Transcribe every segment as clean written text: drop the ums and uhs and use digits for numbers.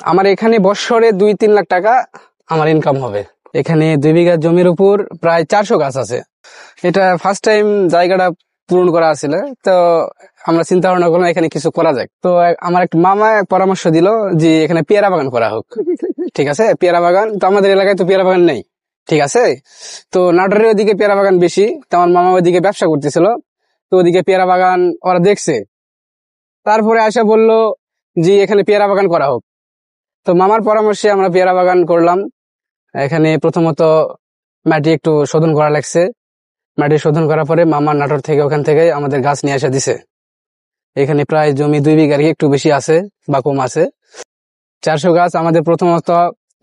আমার এখানে বছরে 2-3 লাখ টাকা আমার ইনকাম হবে। এখানে 2 বিঘা জমির উপর প্রায় 400 গাছ আছে। এটা ফার্স্ট টাইম জায়গাটা পূরণ করা আছিল, তো আমরা চিন্তা ভাবনা করলাম এখানে কিছু করা যায়। তো আমার একটা মামা পরামর্শ দিল যে এখানে পেয়ারা বাগান করা হোক। ঠিক আছে, পেয়ারা বাগান তো আমাদের এলাকায় তো পেয়ারা বাগান নেই। ঠিক আছে, তো নাটোরের ওদিকে পেয়ারা বাগান বেশি, তো আমার মামা ওইদিকে ব্যবসা করতেছিল, তো ওদিকে পেয়ারা বাগান ওরা দেখছে, তারপরে আসা বললো যে এখানে পেয়ারা বাগান করা হোক। তো মামার পরামর্শে আমরা পেয়ারা বাগান করলাম। এখানে প্রথমত মাটি একটু শোধন করা লাগছে। মাটি শোধন করার পরে মামা নাটোর থেকে ওখান থেকে আমাদের গাছ নিয়ে আসা দিছে। এখানে প্রায় জমি 2 বিঘার একটু বেশি আছে বা কম আছে। 400 গাছ আমাদের প্রথমত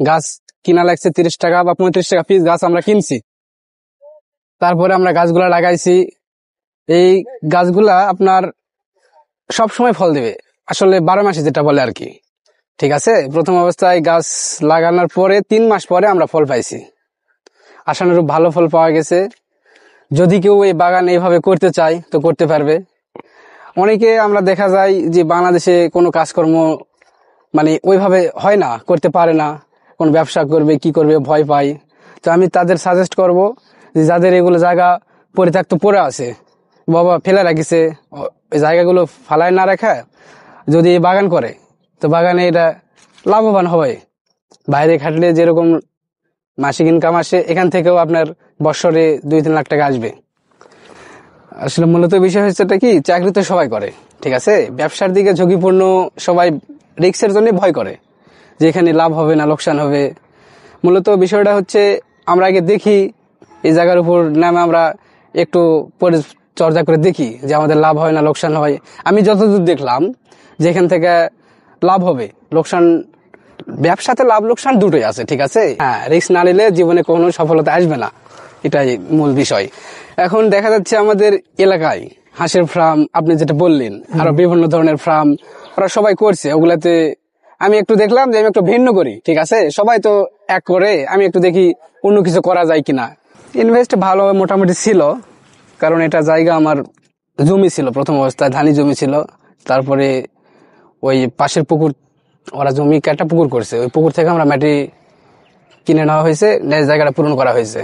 গাছ কিনা লাগছে 30 টাকা বা 35 টাকা পিস গাছ আমরা কিনছি। তারপরে আমরা গাছগুলা লাগাইছি। এই গাছগুলা আপনার সব সময় ফল দেবে, আসলে 12 মাসে যেটা বলে আর কি। ঠিক আছে, প্রথম অবস্থায় গাছ লাগানোর পরে 3 মাস পরে আমরা ফল পাইছি। আশানুরূপ ভালো ফল পাওয়া গেছে। যদি কেউ এই বাগান এইভাবে করতে চায় তো করতে পারবে। অনেকে আমরা দেখা যায় যে বাংলাদেশে কোনো কাজকর্ম মানে ওইভাবে হয় না, করতে পারে না, কোন ব্যবসা করবে কি করবে ভয় পায়। তো আমি তাদের সাজেস্ট করব যে যাদের এগুলো জায়গা পরিত্যক্ত পড়ে আছে, বাবা ফেলে রাখিছে, ওই জায়গাগুলো ফালায় না রাখা যদি এই বাগান করে তো বাগানে এটা লাভবান হবে। বাইরে খাটলে যেরকম মাসিক ইনকাম আসে, এখান থেকেও আপনার বছরে 2-3 লাখ টাকা আসবে। আসলে মূলত বিষয় হচ্ছে এটা কি, চাকরি তো সবাই করে, ঠিক আছে, ব্যবসার দিকে ঝুঁকিপূর্ণ সবাই রিস্কের জন্য ভয় করে যে এখানে লাভ হবে না লোকসান হবে। মূলত বিষয়টা হচ্ছে আমরা আগে দেখি এই জায়গার উপর নামে আমরা একটু পরিচর্যা করে দেখি যে আমাদের লাভ হয় না লোকসান হয়। আমি যতদূর দেখলাম যে এখান থেকে লাভ হবে, লোকসান ব্যবসাতে লাভ লোকসান দুটোই আছে। ঠিক আছে, হ্যাঁ, রিস্ক না নিলে জীবনে কোনো সফলতা আসবে না, এটাই মূল বিষয়। এখন দেখা যাচ্ছে আমাদের এলাকায় হাঁসের ফার্ম, আপনি যেটা বললেন, আরো বিভিন্ন ধরনের ফার্ম ওরা সবাই করছে। ওগুলাতে আমি একটু দেখলাম যে আমি একটু ভিন্ন করি। ঠিক আছে, সবাই তো এক করে, আমি একটু দেখি অন্য কিছু করা যায় কিনা। ইনভেস্ট ভালো মোটামুটি ছিল, কারণ এটা জায়গা আমার জমি ছিল, প্রথম অবস্থায় ধানি জমি ছিল। তারপরে ওই পাশের পুকুর, ওরা জমি একটা পুকুর করছে, ওই পুকুর থেকে আমরা মাটি কিনে নেওয়া হয়েছে, জায়গাটা পূরণ করা হয়েছে।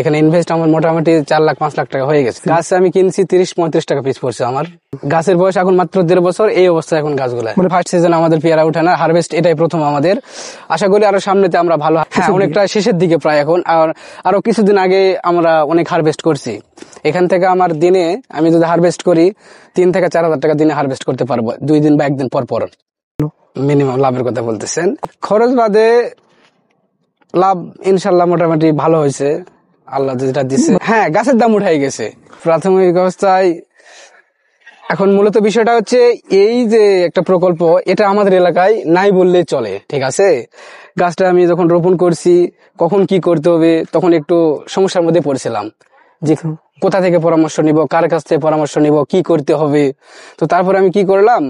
এখানে ইনভেস্ট আমার মোটামুটি 4 লাখ 5 লাখ টাকা হয়ে গেছে। গাছ আমি কিনছি 30-35 টাকা পিস পড়ছে। আমার গাছের বয়স এখন মাত্র 1.5 বছর। এই অবস্থা এখন গাছগুলা, মানে ফার্স্ট সিজন আমাদের পেয়ারা উঠে না, হারভেস্ট এটাই প্রথম আমাদের। আশা করি আরো সামনেতে আমরা ভালো, হ্যাঁ অনেকটা শেষের দিকে প্রায় এখন। আর আরো কিছুদিন আগে আমরা অনেক হারভেস্ট করছি। এখান থেকে আমার দিনে আমি যদি হারভেস্ট করি 3 থেকে 4 হাজার টাকা দিনে হারভেস্ট করতে পারবো, 2 দিন বা 1 দিন পর পর। মিনিমাম লাভের কথা বলতেছেন, খরচ বাদে লাভ ইনশাল্লাহ মোটামুটি ভালো হয়েছে, আল্লাহ যেটা দিচ্ছে। হ্যাঁ, গাছের দাম উঠাই গেছে প্রাথমিক অবস্থায়। এখন মূলত বিষয়টা হচ্ছে এই যে একটা প্রকল্প, এটা আমাদের এলাকায় নাই বললেই চলে। ঠিক আছে, গাছটা আমি যখন রোপণ করছি, কখন কি করতে হবে তখন একটু সমস্যার মধ্যে পড়েছিলাম যে কোথা থেকে পরামর্শ নিব, কার কাছ থেকে পরামর্শ নিব, কি করতে হবে। তো তারপর আমি কি করলাম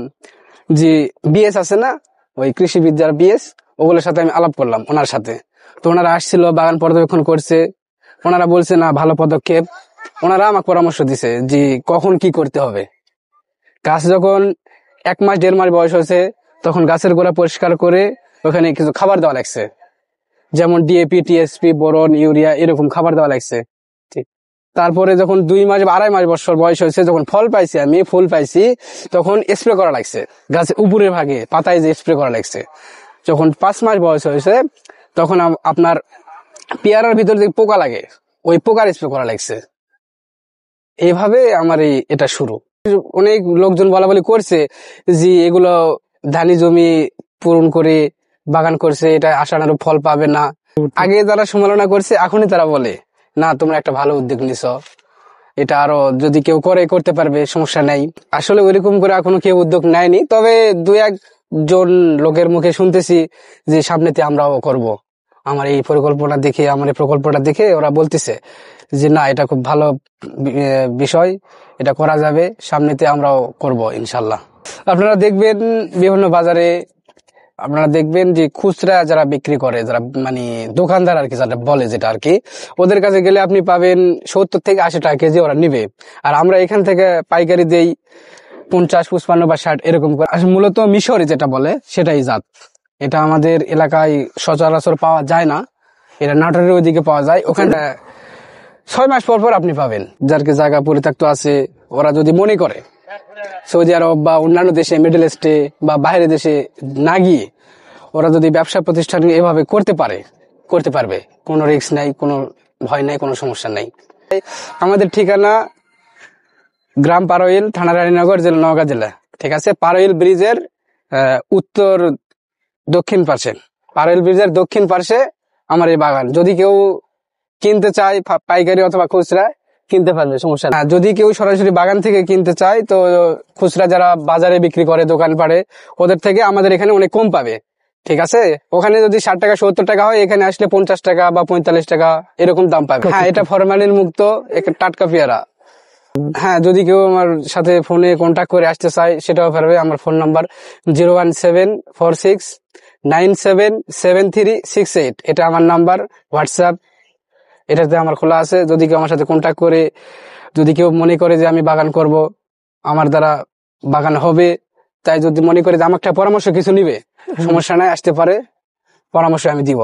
যে বিএস আছে না, ওই কৃষি বিদ্যার বিএস, ওগুলোর সাথে আমি আলাপ করলাম ওনার সাথে। তো ওনারা আসছিল, বাগান পর্যবেক্ষণ করছে, ওনারা বলছে না ভালো পদক্ষেপ। ওনারা আমাকে পরামর্শ দিছে যে কখন কি করতে হবে। গাছ যখন 1 মাস 1.5 মাস বয়স হয়েছে, তখন গাছের গোড়া পরিষ্কার করে ওখানে কিছু খাবার দেওয়া লাগছে, যেমন ডিএপি, টিএসপি, বোরন, ইউরিয়া, এরকম খাবার দেওয়া লাগছে। ঠিক, তারপরে যখন 2 মাস বা 2.5 মাস বছর বয়স হয়েছে, যখন ফল পাইছি, আমি ফুল পাইছি, তখন স্প্রে করা লাগছে গাছের উপরের ভাগে, পাতায় যে স্প্রে করা লাগছে। যখন 5 মাস বয়স হয়েছে, তখন আপনার পেয়ারার ভিতরে যে পোকা লাগে, ওই পোকার স্প্রে করা লাগছে। এইভাবে আমার এটা শুরু। অনেক লোকজন বলা বলি করছে যে এগুলো ধানি জমি পূরণ করে বাগান করছে, এটা আশানুরূপ ফল পাবে না। আগে যারা সমালোচনা করছে, এখনই তারা বলে না তোমরা একটা ভালো উদ্যোগ নিছ, এটা আরো যদি কেউ করে করতে পারবে, সমস্যা নাই। আসলে ওইরকম করে এখনো কেউ উদ্যোগ নেয়নি, তবে 2-1 জন লোকের মুখে শুনতেছি যে সামনেতে আমরাও করব। আমার এই পরিকল্পনা দেখে, আমার এই প্রকল্পটা দেখে ওরা বলতেছে যে না এটা খুব ভালো বিষয়, এটা করা যাবে, সামনেতে আমরাও করব ইনশাল্লাহ। আপনারা দেখবেন বিভিন্ন বাজারে, আপনারা দেখবেন যে খুচরা যারা বিক্রি করে, যারা মানে দোকানদার আর কি, যারা বলে যেটা আর কি, ওদের কাছে গেলে আপনি পাবেন 70 থেকে 80 টাকা কেজি ওরা নিবে। আর আমরা এখান থেকে পাইকারি দেই 50, 55 বা 60 এরকম করে। মূলত মিশরি যেটা বলে সেটাই জাত। এটা আমাদের এলাকায় সচরাচর পাওয়া যায় না, এটা নাটোরের ওইদিকে পাওয়া যায়। ওখানে 6 মাস পর পর আপনি পাবেন। যার কি জায়গা পরিত্যক্ত আছে, ওরা যদি মনে করে সৌদি আরব বা অন্যান্য দেশে, মিডল ইস্টে বা বাইরের দেশে না গিয়ে ওরা যদি ব্যবসা প্রতিষ্ঠান এভাবে করতে পারবে, কোনো রিস্ক নাই, কোনো ভয় নাই, কোনো সমস্যা নাই। আমাদের ঠিকানা গ্রাম পারোইল, থানা রানীনগর, জেলা নওগাঁ জেলা। ঠিক আছে, পারোইল ব্রিজের উত্তর দক্ষিণ পাশে, পারোইল ব্রিজের দক্ষিণ পাশে আমার এই বাগান। যদি কেউ কিনতে চায় পাইকারি অথবা খুচরা কিনতে পারবে, সমস্যা না। যদি কেউ সরাসরি বাগান থেকে কিনতে চায় তো খুচরা যারা বাজারে বিক্রি করে, দোকান পাড়ে, ওদের থেকে আমাদের এখানে অনেক কম পাবে। ঠিক আছে, ওখানে যদি 60 টাকা 70 টাকা হয়, এখানে আসলে 50 টাকা বা 45 টাকা এরকম দাম পাবে। হ্যাঁ, এটা ফরমালিন মুক্ত, টাটকা পেয়ারা। হ্যাঁ, যদি কেউ আমার সাথে ফোনে কন্ট্যাক্ট করে আসতে চায় সেটাও পারবে। আমার ফোন নাম্বার 01746977368। এটা আমার নাম্বার, হোয়াটসঅ্যাপ এটাতে আমার খোলা আছে। যদি কেউ আমার সাথে কন্ট্যাক্ট করে, যদি কেউ মনে করে যে আমি বাগান করব, আমার দ্বারা বাগান হবে, তাই যদি মনে করে যে আমার একটা পরামর্শ কিছু নিবে, সমস্যা নাই, আসতে পারে, পরামর্শ আমি দিব।